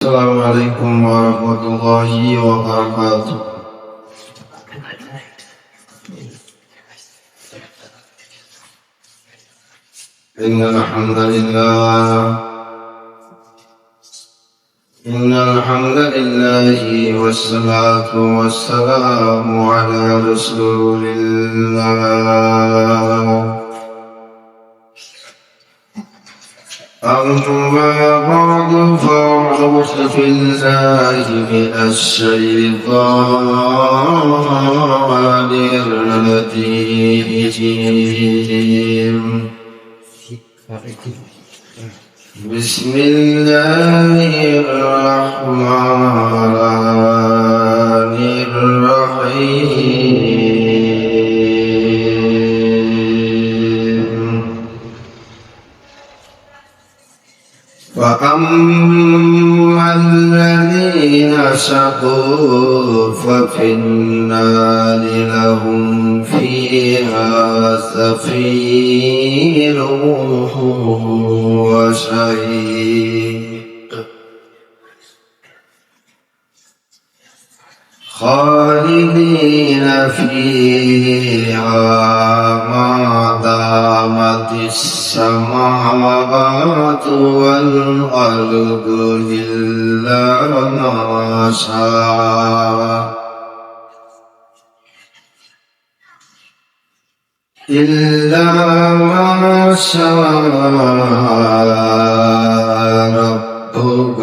السلام عليكم ورحمة الله وبركاته. إن الحمد لله والصلاة والسلام على رسول الله. أما بعد فأعوذ بالله من الشيطان الرجيم. بسم الله الرحمن الرحيم. فأما الذين شقوا ففي النار لهم فيها زفير وشهيق خالدين فيها ما دامت السماوات والأرض إلا ما شاء ربك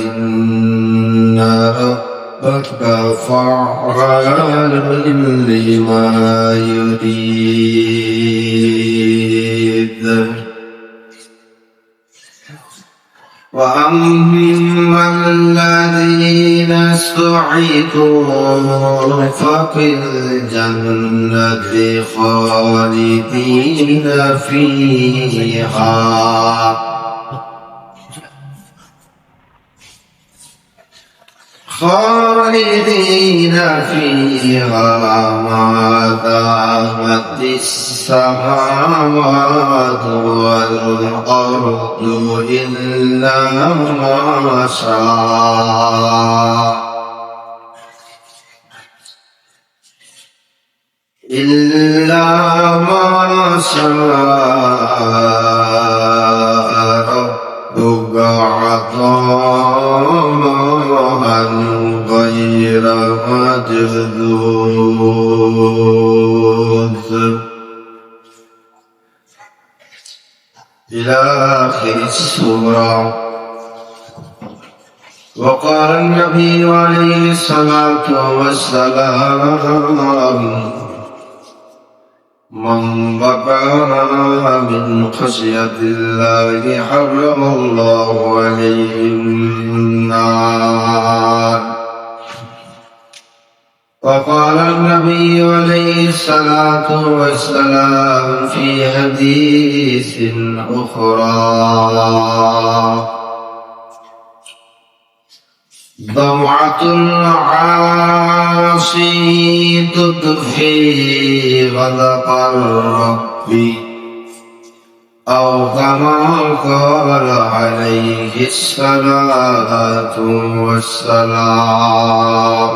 إن ربك فعال لما يريد. وأما الذين سعدوا ففي الجنة خالدين فيها ما دامت السماوات والأرض إلا ما شاء ربك عطاء غير مجذوذ إلى آخر السورة. وقال النبي عليه الصلاة والسلام: من بكى من خشية الله حرم الله عليه النار. وقال النبي عليه الصلاة والسلام في حديث أخرى: ضمعة العاصي تطفي غضب الرب، أو كما قال عليه الصلاة والسلام.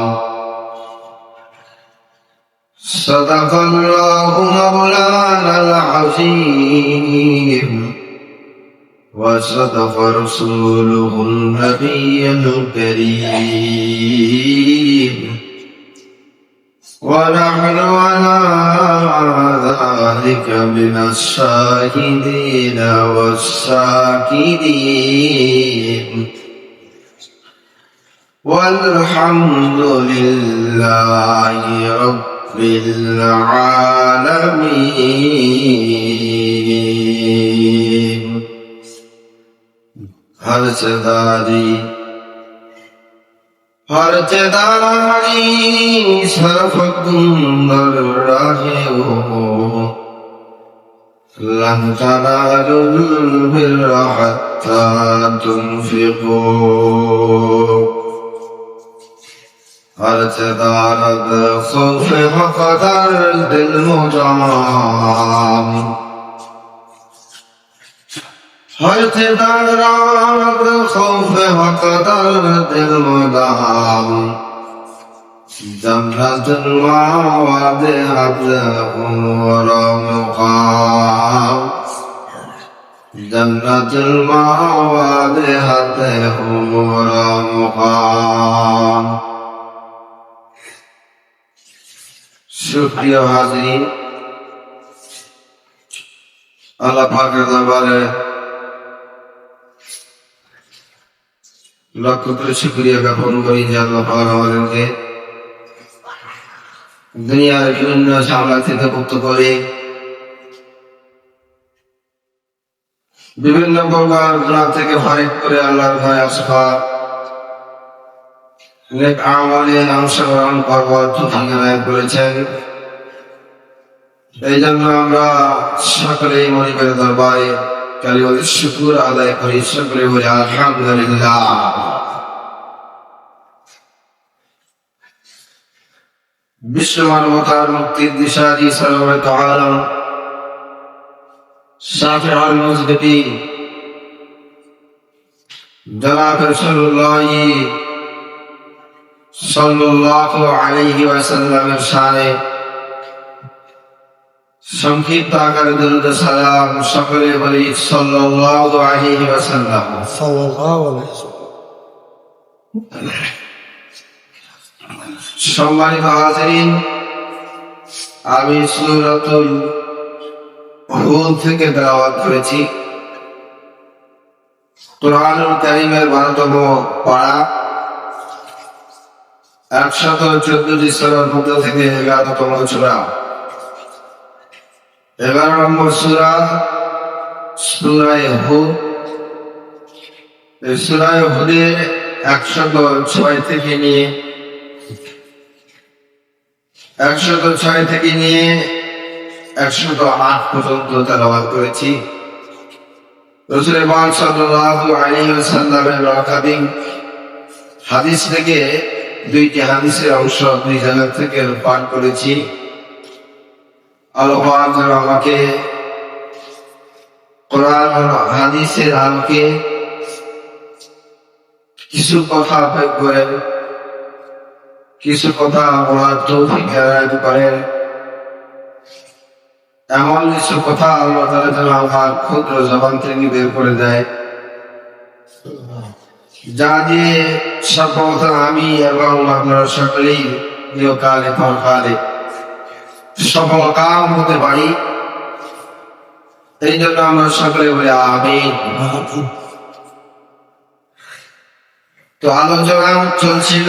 صدق الله مولانا العظيم، وصدق رسوله النبي الكريم، ونحن على ذلك من الشاهدين والشاكرين، والحمد لله رب العالمين. हर चदारी सरफकुंदर राहे हो लन तनालुल बिर्रा हत्ता तुनफिकू। हर चदारत खौफ मक़दर दिल मुजाम हर दाराग खौफ वक़दर दिल मुदाम जन्नतुल मावाद हब्लुर मुकाम जन्नतुल मावाद हब्लुर मुकाम। शुक्रिया हाज़रीन, अल्लाह पाक के दरबारे লাখ কোটি শুকরিয়া জ্ঞাপন করি যে আল্লাহ পাক আমাদেরকে দুনিয়ার বিভিন্ন ঝামেলা থেকে মুক্ত করে বিভিন্ন প্রকার গুনাহ থেকে ফারিগ করে আল্লাহর ভয় আসা নেক আমলে অংশগ্রহণ করবার তৌফিক এনায়েত করেছেন। এই জন্য আমরা সকলেই মনিবের দরবারে কালিমাতুশ শুকর আদায় করি, সকলে বলি আলহামদুলিল্লাহ। বিশ্ব মানবতার মুক্তির দিশারি সালাওয়াত আলাম শাফিউল মুজদিবিন জনাব রাসূলুল্লাহ সাল্লাল্লাহু আলাইহি ওয়াসাল্লামের শানে সংক্ষিপ্ত আকারে দরুদ সালাম সকলে বলি সাল্লাল্লাহু আলাইহি ওয়াসাল্লাম। সম্মানিত হাজিরিন, আমি সূরাতুল হুদ থেকে তেলাওয়াত করেছি। কুরআনুল কারীমের 12তম পারা 114টি সূরার মধ্যে থেকে 11তম সূরা, 11 নম্বর সূরা সূরা হুদ। এই সূরা হুদে 106 থেকে নিয়ে 108 পর্যন্ত তেলাওয়াত করেছি। রাসূল পাক সাল্লাল্লাহু আলাইহি ওয়াসাল্লামের একাধিক হাদিস থেকে দুইটি হাদিসের অংশ দুই জায়গা থেকে পাঠ করেছি। আল্লাহ পাক আমাকে কোরআন ও হাদিসের আলোকে কিছু কথা প্রয়োগ করেন, কিছু কথা বলার তৌফিক এনায়েত করেন। এমন কিছু কথা আল্লাহ তাআলা যেন আমার ক্ষুদ্র জবান থেকে বের করে দেয়, যা দিয়ে সর্বদা আমি এবং আপনারা সকলেই ইহকালে পরকালে সফল কাম হতে পারি। এই জন্য আমরা সকলে বলি আমিন। তো আলোচনা চলছিল,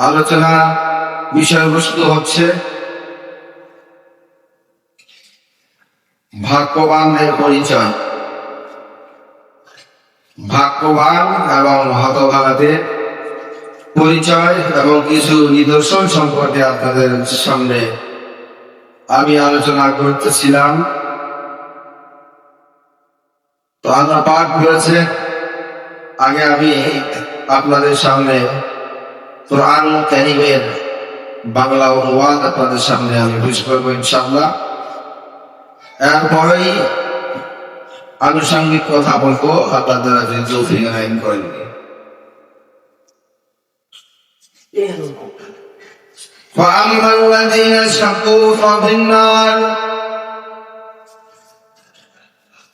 আলোচনা বিষয়বস্তু হচ্ছে ভাগ্যবানদের পরিচয়, ভাগ্যবান এবং হতভাগাদের পরিচয় এবং কিছু নিদর্শন সম্পর্কে আপনাদের সামনে আমি আলোচনা করতেছিলাম। তো আল্লাহ পাক বলেছে, আগে আমি আপনাদের সামনে কুরআন কারীমের বাংলা অনুবাদ আপনাদের সামনে আমি পেশ করবো ইনশাআল্লাহ। এরপরেই আনুষঙ্গিক কথা বলবো, আপনারা যদি তৌফিক এনায়েত করেন। فأما الذين شقوا ففي النار,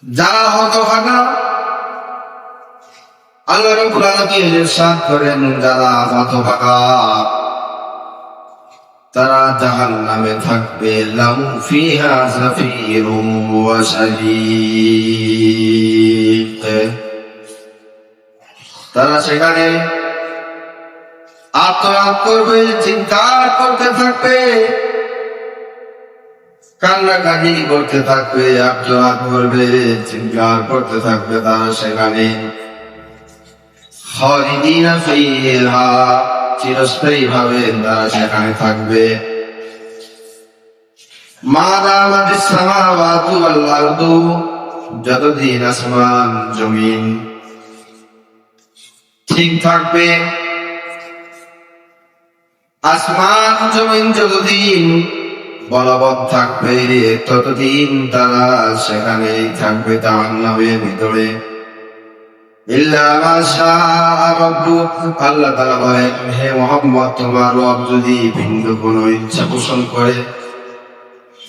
যারা হতভাগা আল্লাহ রাব্বুল আলামিন ইরশাদ করেন, যারা হতভাগা তারা জাহান্নামে থাকবে। লাহু ফিহা যাফীরুন ওয়া শাহীক, তারা সেখানে আত্মনাদ করবে, চিৎকার করতে থাকবে, কান্নাকাটি করতে থাকবে, আত্মনাদ করবে, চিৎকার করতে থাকবে। তারা সেখানে খালিদিনা ফিহা, চিরস্থায়ী ভাবে তারা সেখানে থাকবে। মা দামাতিস সামাওয়াতু ওয়াল আরদু, যতদিন আসমান জমিন ঠিক থাকবে, আসমান জমিন যতদিন বলবৎ থাকবে, ততদিন তারা সেখানেই থাকবে জাহান্নামের ভিতরে। ইল্লা মা শাআ রাব্বুক, আল্লাহ তাআলা বলেন, হে মুহাম্মদ, তোমার রব যদি ভিন্ন কোনো ইচ্ছা পোষণ করে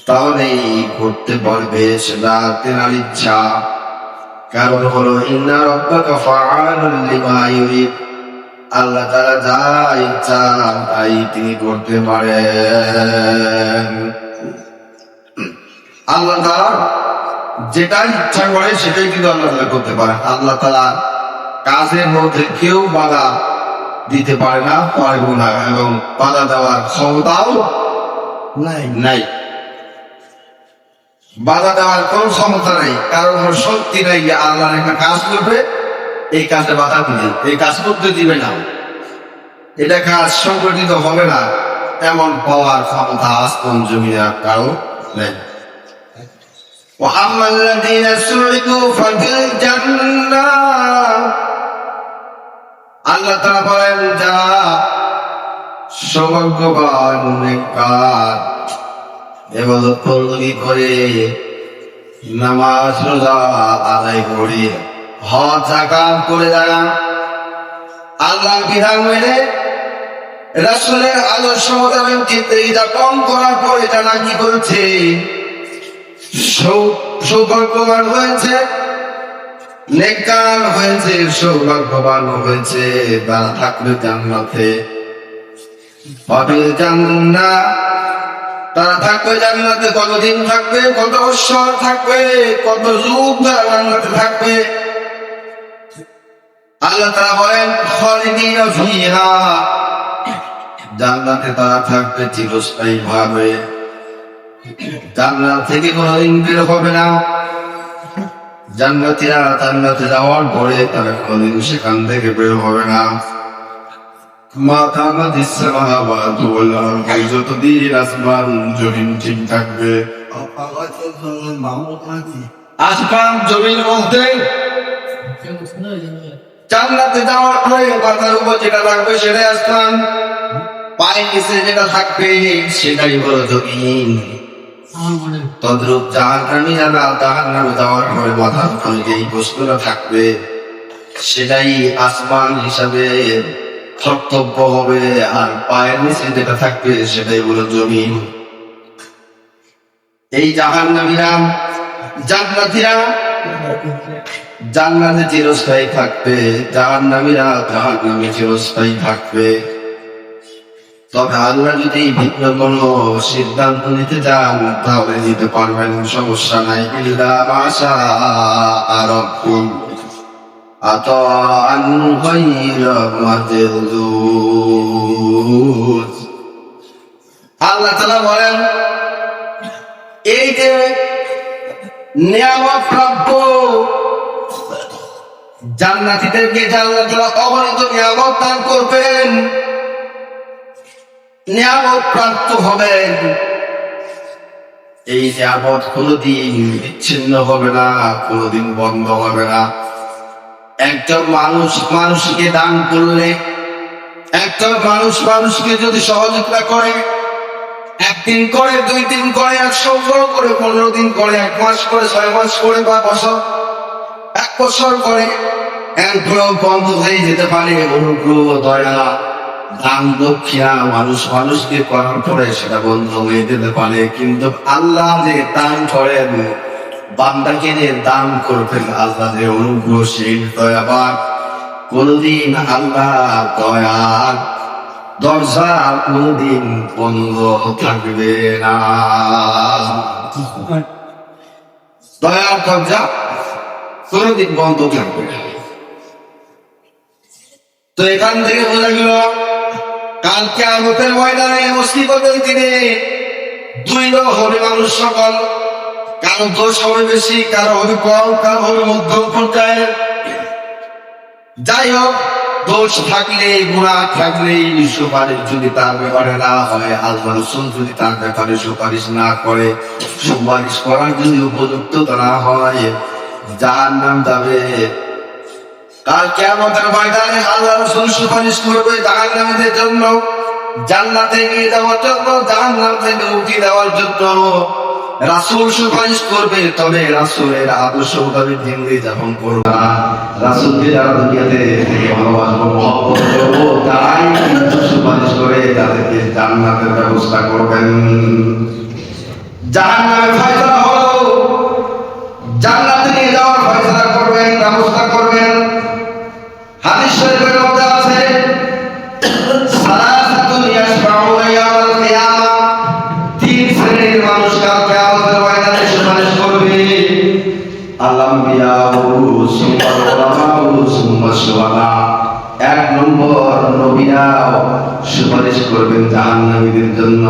তাহলেই করতে পারবে, সেটা তেনার ইচ্ছা। কারণ হলো ইন্না রাব্বাকা ফাআলুন লিমা ইউরিদ, আল্লাহ তাআলা যা ইচ্ছা তাই তিনি করতে পারেন। আল্লাহ তাআলা যেটা ইচ্ছা করে সেটাই কিন্তু আল্লাহ তাআলা করতে পারেন। আল্লাহ তাআলা কাজের মধ্যে কেউ বাধা দিতে পারে না, পারবো না, এবং বাধা দেওয়ার ক্ষমতাও নাই। বাধা দেওয়ার কোন ক্ষমতা নেই, কারণ শক্তি নাই যে আল্লাহর একটা কাজ করবে, এই কাজে বাধা দিবে, এই কাজ করতে দিবে না, এটা কাজ সংগঠিত হবে না, এমন পাওয়ার ক্ষমতা আসমান জমিনে আর কারো নেই। وأما الذين سعدوا ففي الجنة, আল্লাহ তাআলা বলেন, যারা সৌভাগ্যবান নেককার, ইবাদত বন্দেগী করে, নামাজ রোজা আদায় করে, হজ যাকাত করে, যারা আল্লাহর বিধান মেনে রাসূলের আদর্শ মোতাবেক জীবন যাপন করার পরে তারা কি করেছে, সৌভাগ্যবান হয়েছে, নেককার হয়েছে, সৌভাগ্যবান হয়েছে, তারা থাকবে জান্নাতে। তারা থাকবে জান্নাতে। কতদিন থাকবে, কত বছর থাকবে, কত যুগ তারা জান্নাতে থাকবে। আল্লাহ তাআলা বলেন, খালিদিনা ফিহা, জান্নাতে তারা থাকবে চিরস্থায়ী ভাবে, জান্নাত থেকে কোনদিন বের হবে না। জান্নাতীরা জান্নাতে যাওয়ার পরে তারা কোনদিন সেখান থেকে বের হবে না। যতদিন আসমান জমিন ঠিক থাকবে, আসমান জমিন বলতে জান্নাতে যাওয়ার পরে মাথার উপর যেটা থাকবে সেটাই আসমান, পায়ের নিচে যেটা থাকবে সেটাই হলো জমিন। তদ্রূপ জাহান্নামী যারা জাহান্নামে যাওয়ার পরে মাথার উপরে যেই বস্তুটা থাকবে সেটাই আসমান হিসাবে কর্তব্য হবে, আর পায়ের নিচে যেটা থাকবে সেটাই হলো জমিন। এই জাহান্নামীরা জান্নাতীরা জান্নাতে চিরস্থায়ী থাকবে, জাহান্নামীরা জাহান্নামে চিরস্থায়ী থাকবে। তবে আল্লাহ যদি ভিন্ন কোনো সিদ্ধান্ত নিতে চান তাহলে নিতে পারবেন, সমস্যা নাই। ইল্লা মা শাআ রাব্বুক আতাআন গায়রা মাজদুদ। আল্লাহ তাআলা বলেন, এই যে নিয়ামত প্রাপ্য জান্নাতীদেরকে আল্লাহ তাআলা অগণিত নিয়ামত দান করবেন, নিয়ামত প্রাপ্ত হবেন। এই নিয়ামত কোনদিন বিচ্ছিন্ন হবে না, কোনদিন বন্ধ হবে না। একজন মানুষ মানুষকে দান করলে, একজন মানুষ মানুষকে যদি সহযোগিতা করে, একদিন করে, 2 দিন করে, 1 সপ্তাহ করে, 15 দিন করে, 1 মাস করে, 6 মাস করে, বা 1 বছর করে, এরপরেও বন্ধ হয়ে যেতে পারে। অনুগ্রহ, দয়া, দান দক্ষিণা মানুষ মানুষকে করার পরে সেটা বন্ধ হয়ে যেতে পারে, কিন্তু আল্লাহ যে দান করেন, বান্দাকে যে দান করবেন, আল্লাহ যে অনুগ্রহশীল দয়াবান, কোনদিন আল্লাহ দয়ার দরজা কোনদিন বন্ধ থাকবে না। দয়ার দরজা কোনদিন বন্ধ থাকবে না। তো এখান থেকে বোঝা গেল, কাল কিয়ামতের ময়দানে মুসিবতের দিনে 2 দল হবে মানুষ সকল, কারো দোষ হবে বেশি, কারো হবে কম, কারো হবে মধ্যম পর্যায়ের। যাই হোক, দোষ থাকলে, গুনাহ থাকলে, সুপারিশ যদি তার ব্যাপারে না হয়, আল্লাহ রাসূল যদি তার ব্যাপারে সুপারিশ না করে, সুপারিশ করার যদি উপযুক্ত না হয়, জাহান্নাম যাবে। কাল কিয়ামতের ময়দানে আল্লাহ রাসূল সুপারিশ করবে জাহান্নামীদের জন্য, জান্নাতে নিয়ে যাওয়ার জন্য, জাহান্নাম থেকে মুক্তি দেওয়ার জন্য রাসূল সুপারিশ করবে, তবে রাসূলের আদর্শ মোতাবেক জিন্দেগি যাপন করবে না। রাসূলকে যারা দুনিয়াতে থেকে ভালোবাসবো, মহব্বত করবো, তারাই কিন্তু সুপারিশ করে তাদেরকে জান্নাতের ব্যবস্থা করবেন। জাহান্নামের ফয়সালা হলো জান্নাতে নিয়ে যাওয়ার ফয়সালা করবেন, ব্যবস্থা করবেন। হাদিস শরীফের মধ্যে আছে সালাসাতুন ইয়াশফাউনা ইয়াওমাল কিয়ামা, তিন শ্রেণীর মানুষ কাল কিয়ামতের ময়দানে সুপারিশ করবে। আল-আম্বিয়াউ সুম্মা উলামাউ সুম্মা শুহাদা। এক নম্বর, নবীরাও সুপারিশ করবেন জাহান্নামীদের জন্য,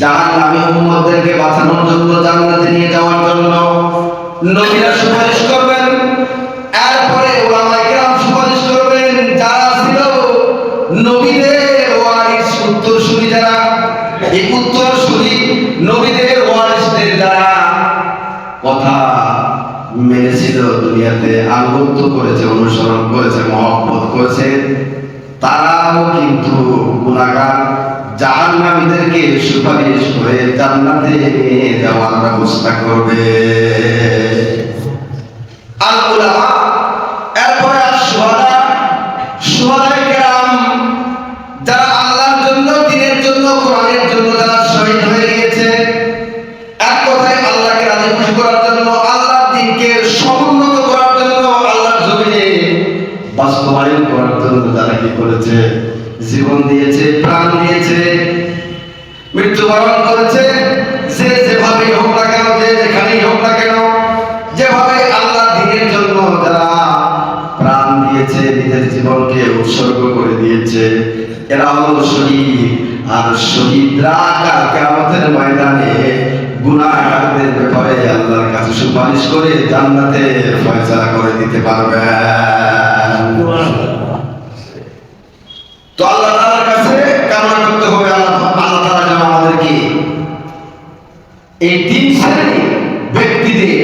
জাহান্নামী উম্মতদেরকে বাঁচানোর জন্য, জান্নাতে নিয়ে যাওয়ার জন্য নবীরা সুপারিশ করবেন। এরপরে উলামায়ে কেরাম সুপারিশ করবেন, যারা ছিল নবীদের ওয়ারিস, উত্তরসূরি যারা, এই উত্তরসূরি নবীদের ওয়ারিসদের যারা কথা মেনেছিল, দুনিয়াতে আনুগত্য করেছে, অনুসরণ করেছে, মহব্বত করেছে, তারাও কিন্তু গুনাহগার, জাহান্নামীদেরকে সুপারিশ করে জান্নাতে নিয়ে যাওয়ার ব্যবস্থা করবে। আল উলামা, এরপরে আশ-শুহাদা, শুহাদায়ে কেরাম, যারা আল্লাহর জন্য, দ্বীনের জন্য, কোরআনের জন্য যারা শহীদ হয়ে গিয়েছে, এক কথায় আল্লাহকে রাজি খুশি করার জন্য, আল্লাহর দ্বীনকে সমুন্নত করার জন্য, আল্লাহর জমিনে বাস্তবায়ন করার জন্য যারা কি করেছে, জীবন দিয়েছে, প্রাণ দিয়েছে, মৃত্যুবরণ করেছে, যে যেভাবে হোক না কেন, যে যেখানেই হোক না কেন, যেভাবে আল্লাহ দ্বীনের জন্য যারা প্রাণ দিয়েছে, নিজের জীবনকে উৎসর্গ করে দিয়েছে, এরা হলো শহীদ। আর শহীদরা কাল কিয়ামতের ময়দানে গুনাহগারদের ব্যাপারে আল্লাহর কাছে সুপারিশ করে জান্নাতে ফয়সালা করে দিতে পারবে। তো আল্লাহ তাআলার কাছে কামনা করতে হবে, আল্লাহ তাআলা যেন আমাদেরকে এই তিন শ্রেণীর ব্যক্তিদের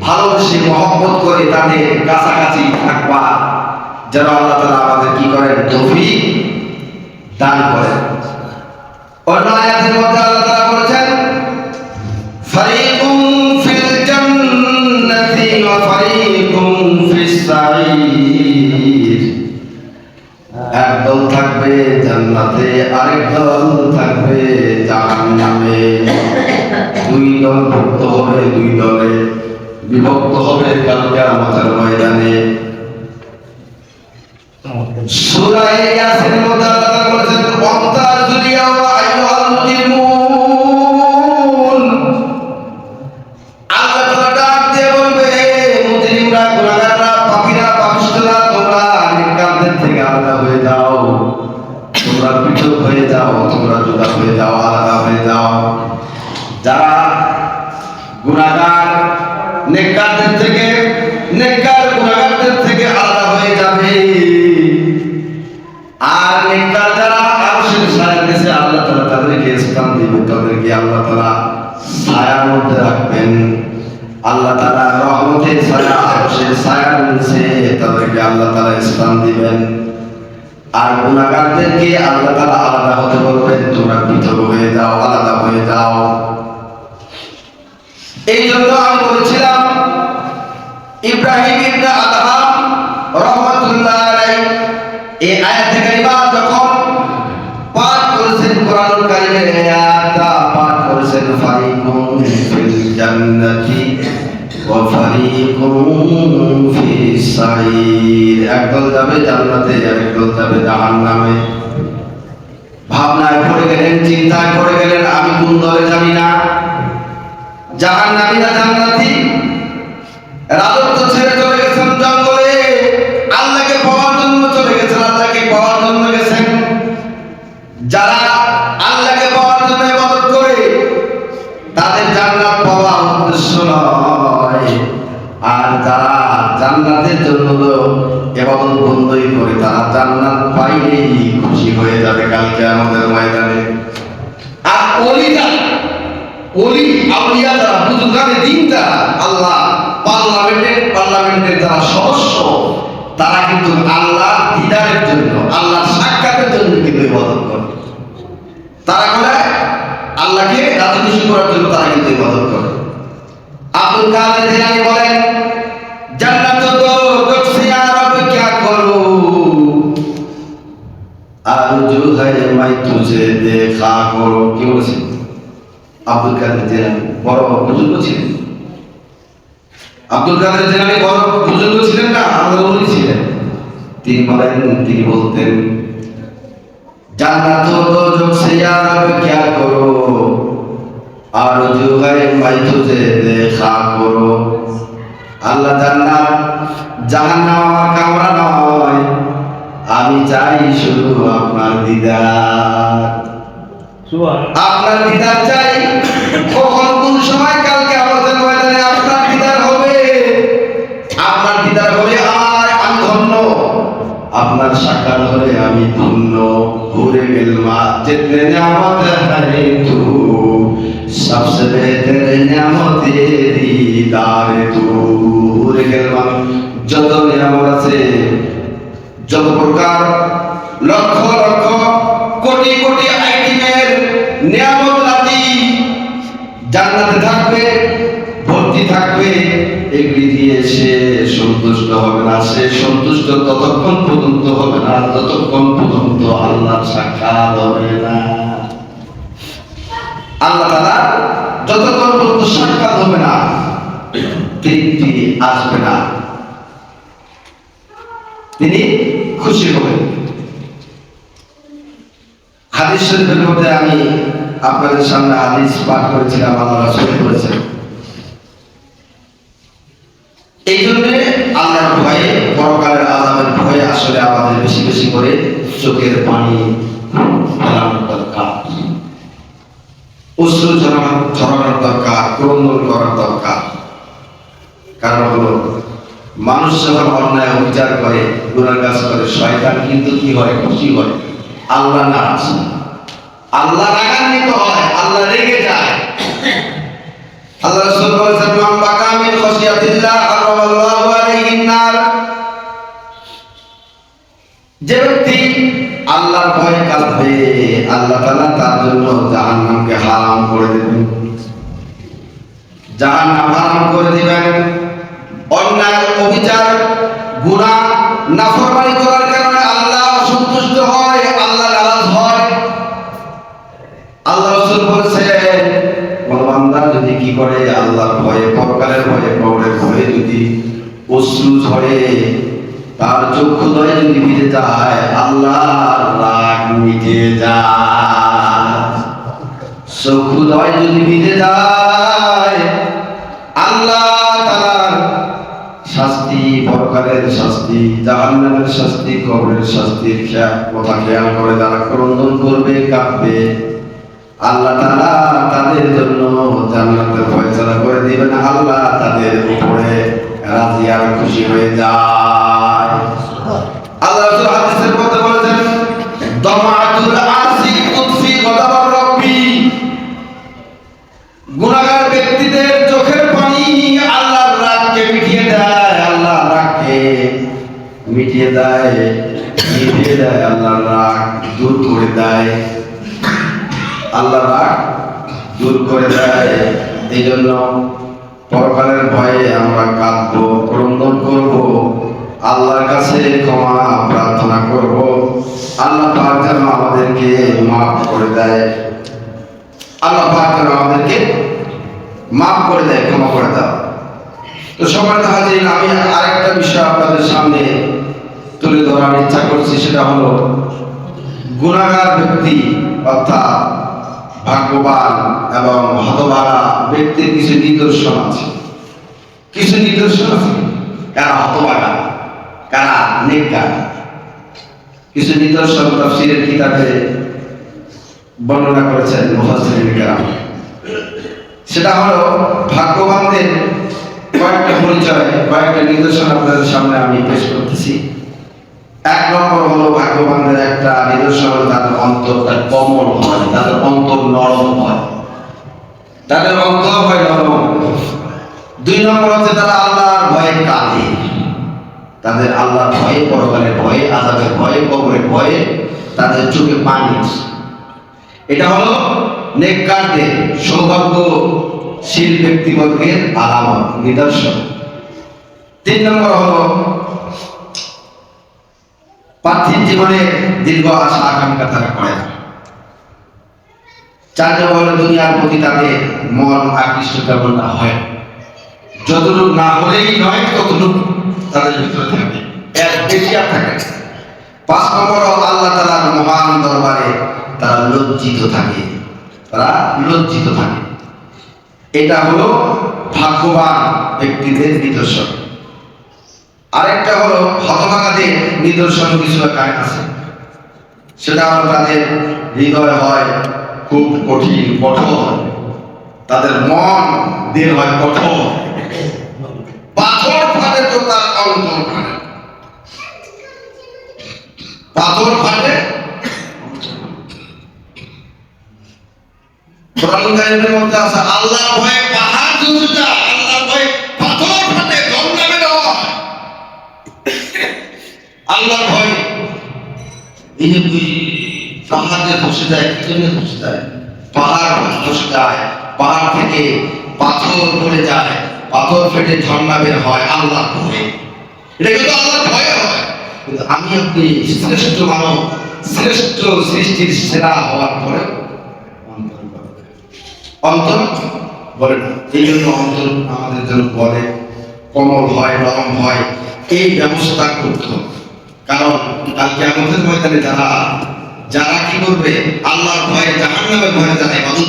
ভালোবেসে মহব্বত করে তাদের কাছাকাছি থাকবা, যেন আল্লাহ তাআলা আমাদের কি করেন, তৌফিক দান করেন। অন্য আয়াতের মধ্যে আল্লাহ তাআলা বলেছেন, ফারিকুম ফিল জান্নাতি ওয়া ফারিকুম ফিস সাঈর। একদল থাকবে জান্নাতে, আরেক দল থাকবে জাহান্নামে। দুই দল ভুক্ত হবে, দুই দলে বিভক্ত হবে কাল কিয়ামতের ময়দানে। সূরা ইয়াসিনের মধ্যে আল্লাহ বলেছেন, ওয়ান্তার দুনিয়া ওয়া আইয়ুহাল মুজরিমুন। আল্লাহ তাআলা ডাক দিয়ে বলবে, মুজরিমরা, গুনাহগাররা, পাপীরা, পাপিষ্ঠরা, তোমরা নেককারদের থেকে আলাদা হয়ে যাও, তোমরা পৃথক হয়ে যাও, তোমরা জুদা হয়ে যাও, আলাদা হয়ে যাও। যারা গুনাহগার নেককারদের থেকে, নেককার গুনাহগারদের থেকে আলাদা হয়ে যাবে। আর নেককার যারা আরশের ছায়ার নিচে আল্লাহ তাআলা তাদেরকে স্থান দিবে, তাদেরকে আল্লাহ তাআলা ছায়ার মধ্যে রাখবেন। আল্লাহ তাআলা রহমতের ছায়া, আরশের ছায়ার নিচে তাদেরকে আল্লাহ তাআলা স্থান দিবেন। আর গুনাহগারদেরকে আল্লাহ তাআলা আলাদা হতে বলবেন, তোমরা পৃথক হয়ে যাও, আলাদা হয়ে যাও। এই জন্য আমি বলেছিলাম, ইব্রাহিম ইবনে আদহাম রাহমাতুল্লাহ আলাইহি এই আয়াতে কারিমা যখন পাঠ করেছেন, কোরআনুল কারীমের আয়াতটা পাঠ করেছেন, ফারিকুম ফিল জান্নাতি ওয়া ফারিকুম ফিস সাঈর। একদল যাবে জান্নাতে, আরেকদল যাবে জাহান্নামে। ভাবনায় পড়ে গেলেন, চিন্তায় পড়ে গেলেন, আমি কোন দলে যাবি না, জাহান্নামী না জান্নাতি? রাজত্ব ছেড়ে চলে গেছেন জঙ্গলে, আল্লাহকে পাওয়ার জন্য চলে গেছেন, আল্লাহকে পাওয়ার জন্য গেছেন। যারা আল্লাহকে পাওয়ার জন্য ইবাদত করে, তাদের জান্নাত পাওয়া উদ্দেশ্য নয়। আর যারা জান্নাতের জন্য ইবাদত বন্ধই করে, তারা জান্নাত পাইলেই খুশি হয়ে যাবে কাল কিয়ামতের ময়দানে। আর ওলি আউলিয়া যারা, বুজুর্গানে দ্বীন যারা, আল্লাহ পার্লামেন্টের যারা সদস্য, তারা কিন্তু আল্লাহ দিদারের জন্য, আল্লাহ সাক্ষাতের জন্য কিন্তু ইবাদত করে। আল্লাহকে রাজি খুশি করার জন্য তারা কিন্তু ইবাদত করে। আব্দুল কাদের জিলানী বলেন, জান্নাত দোজখ সে আরব क्या करूं আরজু है मैं तुझे देखा करो। কি বলেছেন? আব্দুল কাদের জিলানী বড় বুজুর্গ ছিলেন। আব্দুল কাদের জিলানী বড় বুজুর্গ ছিলেন না, আল্লাহর ওলি ছিলেন। তিনি বলেন, তিনি বলতেন, জান্নাত দোজখ সে আরব क्या करो আরজু है मैं तुझे देखा करो। আল্লাহ জান্নাত জাহান্নাম আমার কামনা নয়, আমি চাই শুধু আপনার দিদার। আপনার দিদার চাই। কখন কোন সময় কালকে আমাদের ময়দানে আপনার দিদার হবে, আপনার দিদার হলে আমি ধন্য, আপনার সাক্ষাৎ হলে আমি ধন্য। ঘুরে গেলমা जितने नियामत है तू सबसे बेहतर नियामत दीदार तू। ঘুরে গেলমা যত নিয়ামত আছে, যত প্রকার লক্ষ লক্ষ কোটি কোটি আইটেমের নিয়ামত রাজি জান্নাতে থাকবে, ভর্তি থাকবে, এগুলি দিয়ে সে সন্তুষ্ট হবে না। সে সন্তুষ্ট ততক্ষণ পর্যন্ত হবে না যতক্ষণ পর্যন্ত আল্লাহর সাক্ষাৎ হবে না। আল্লাহ তাআলা যতক্ষণ পর্যন্ত সাক্ষাৎ হবে না, তৃপ্তি আসবে না, তিনি খুশি হবেন। হাদিস শরীফের মধ্যে আমি আপনাদের সামনে হাদিস পাঠ করেছিলাম, আল্লাহ রাসূল বলেছেন, এই জন্য আল্লাহর ভয়ে, পরকালের আযাবের ভয়ে আসলে আমাদের বেশি বেশি করে চোখের পানি ফেলানোর দরকার, অশ্রু ঝরানোর দরকার, ক্রন্দন করার দরকার। কারণ হলো, মানুষ যখন অন্যায় বিচার করে, গুনাহ কাজ করে, শয়তান কিন্তু কি হয়? খুশি হয়। আল্লাহ নারাজ, আল্লাহ রাগান্বিত হয়, আল্লাহ রেগে যায়। আল্লাহ রাসূল বলেছেন, মান বাকা মিন খাশিয়াতিল্লাহ হারামাল্লাহু আলাইহিন নার। যে ব্যক্তি আল্লাহর ভয়ে কাঁদবে, আল্লাহ তাআলা তার জন্য জাহান্নামকে হারাম করে দেবেন, জাহান্নাম হারাম করে দিবেন। অন্যায়, অবিচার, গুনাহ, নাফরমানি করার কারণে আল্লাহ অসন্তুষ্ট হয়, আল্লাহ নারাজ হয়। আল্লাহ রাসূল বলেছেন, কোন বান্দা যদি কি করে? আল্লাহর ভয়ে, পরকালের ভয়ে, কবরের ভয়ে যদি অশ্রু ঝরে, তার চক্ষুদ্বয় যদি ভিজে যায়, আল্লাহর রাগ মিটে যায়। চক্ষুদ্বয় যদি ভিজে যায়, আল্লাহ তাআলার শাস্তি, পরকালের শাস্তি, জাহান্নামের শাস্তি, কবরের শাস্তির কথা খেয়াল করে তারা ক্রন্দন করবে, কাঁদবে। আল্লাহ তাআলা তাদের জন্য জান্নাতের ফয়সালা করে দিবেন। আল্লাহ তাদের উপরে রাজি আর খুশি হয়ে যায়। আল্লাহ রাসূল হাদিসের মধ্যে বলেছেন, দামাতুল আসি তুতফি গদাবার রব্বি। গুনাহগার ব্যক্তিদের চোখের পানি আল্লাহর রাগকে মিটিয়ে দেয়, আল্লাহর রাগকে মিটিয়ে দেয়, মিটিয়ে দেয়, আল্লাহর রাগ দূর করে দেয়, আল্লাহর রাগ দূর করে দেয়। এই জন্য পরকালের ভয়ে আমরা কাঁদবো, ক্রন্দন করব, আল্লাহর কাছে ক্ষমা প্রার্থনা করব। আল্লাহ পাক যেন আমাদেরকে মাফ করে দেয়, আল্লাহ পাক যেন আমাদেরকে মাফ করে দেয়, ক্ষমা করে দাও। তো সম্মানিত হাজিরিন, আমি আরেকটা বিষয় আপনাদের সামনে তুলে ধরার ইচ্ছা করছি, সেটা হলো গুনাহগার ব্যক্তি অর্থাৎ ভাগ্যবান এবং হতভাগা ব্যক্তির কিছু নিদর্শন আছে। কিছু নিদর্শন আছে কারা হতভাগা, কারা নেককার। কিছু নিদর্শন তাফসীরের কিতাবে বর্ণনা করেছেন মুফাসসিরিন কেরাম। সেটা হলো ভাগ্যবানদের কয়েকটা পরিচয়, কয়েকটা নিদর্শন আপনাদের সামনে আমি পেশ করতেছি। এক নম্বর হলো, ভাগ্যবানদের একটা নিদর্শন হলো তাদের অন্তরটা কোমল হয়, তাদের অন্তর নরম হয়, তাদের অন্তর হয় নরম। দুই নম্বর হচ্ছে তারা আল্লাহর ভয়ে কাঁদে, তাদের আল্লাহর ভয়ে, পরকালের ভয়ে, আযাবের ভয়ে, কবরের ভয়ে তাদের চোখে পানি আসে। এটা হলো নেককারদের, সৌভাগ্যশীল ব্যক্তিবর্গের আলামত, নিদর্শন। 3 নম্বর হলো পার্থিব জীবনে দীর্ঘ আশা আকাঙ্ক্ষা তারা করে না। 4 নম্বর হলো দুনিয়ার প্রতি তাদের মন আকৃষ্ট তেমন না হয়, যতটুকু না হলেই নয় ততটুকু তাদের ভিতরে থাকে, এর বেশি আর থাকে না। 5 নম্বর আল্লাহ তাআলার মহান দরবারে তারা লজ্জিত থাকে, তারা লজ্জিত থাকে। এটা হলো ভাগ্যবান ব্যক্তিদের নিদর্শন। আরেকটা হলো হতভাগাদের নিদর্শন কিছু আছে, সেটা হলো তাদের হৃদয় হয় খুব কঠিন, কঠোর, তাদের মন দেহ হয় কঠোর, পাথর ফাটে তো তার অন্তর ফাটে, পাথর ফাটে। কোরআন কারীমের মধ্যে আছে আল্লাহর ভয়ে পাহাড় ধসে যায়, আল্লাহর ভয়ে পাথর ফাটে, ঝর্ণা বের হয়। আল্লাহর ভয় এই যে পাহাড় যে ধসে যায়, কি জন্য ধসে যায়? পাহাড় ধসে যায়, পাহাড় থেকে পাথর পড়ে যায়, পাথর ফেটে ঝর্ণা বের হয় আল্লাহর ভয়ে। এটা কিন্তু আল্লাহর ভয়ে হয়। কিন্তু আমি আপনি শ্রেষ্ঠ মানব, শ্রেষ্ঠ সৃষ্টির সেরা হওয়ার পরে অন্তর বলে না। এই জন্য অন্তর আমাদের জন্য বলে কোমল হয়, নরম হয়, এই ব্যবস্থা করতে হবে। কারণ কাল কিয়ামতের ময়দানে যারা কি করবে, আল্লাহর ভয়ে, জাহান্নামের ভয়ে যারা ইবাদত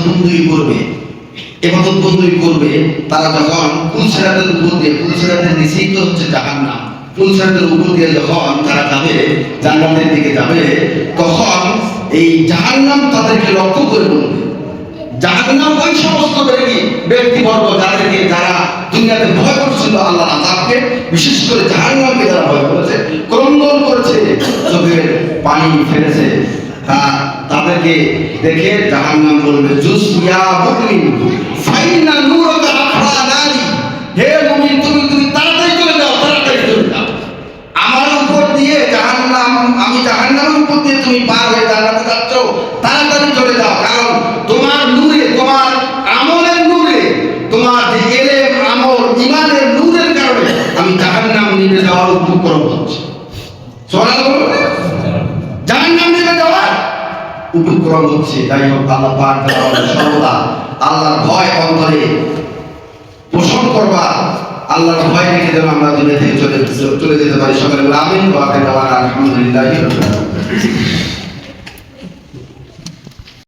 বন্দী করবে, তারা যখন পুলসিরাতের উপর দিয়ে, পুলসিরাতের নিচেই তো হচ্ছে জাহান্নাম, পুলসিরাতের উপর দিয়ে যখন তারা যাবে, জান্নাতের দিকে যাবে, তখন এই জাহান্নাম তাদেরকে লক্ষ্য করে বলবে। জাহান্নাম ওই সমস্ত ব্যক্তিবর্গ যারা দুনিয়াতে ভয় করছিল আল্লাহর আযাবকে, বিশেষ করে জাহান্নামকে যারা ভয় করেছে, ক্রন্দন করেছে, চোখের পানি ফেলেছে, তাদেরকে দেখে জাহান্নাম বলবে জুস ইয়া মুমিন ফাইনা নূরুকা আফরানানি, হে মুমিন তুমি তাড়াতাড়ি চলে যাও, তাড়াতাড়ি চলে যাও আমার উপর দিয়ে। জাহান্নাম, আমি জাহান্নামের উপর দিয়ে তুমি পার হয়ে জান্নাতে যাচ্ছ, তাড়াতাড়ি চলে যাও, কারণ তোমার নূরে, তোমার আমলের নূরে, তোমার যে ইলম, আমল, ঈমানের নূরের কারণে আমি জাহান্নাম নিভে যাওয়ার উপক্রম হচ্ছে। সুবহানাল্লাহ, জাহান্নাম নিভে যাওয়ার উপক্রম হচ্ছে। তাই হোক, আল্লাহ পাক সর্বদা আল্লাহর ভয় অন্তরে পোষণ করবা, আল্লাহর ভয় রেখে যেন আমরা দুনিয়া থেকে চলে যেতে পারি। সকলে আমিন। ওয়া আলহামদুলিল্লাহ।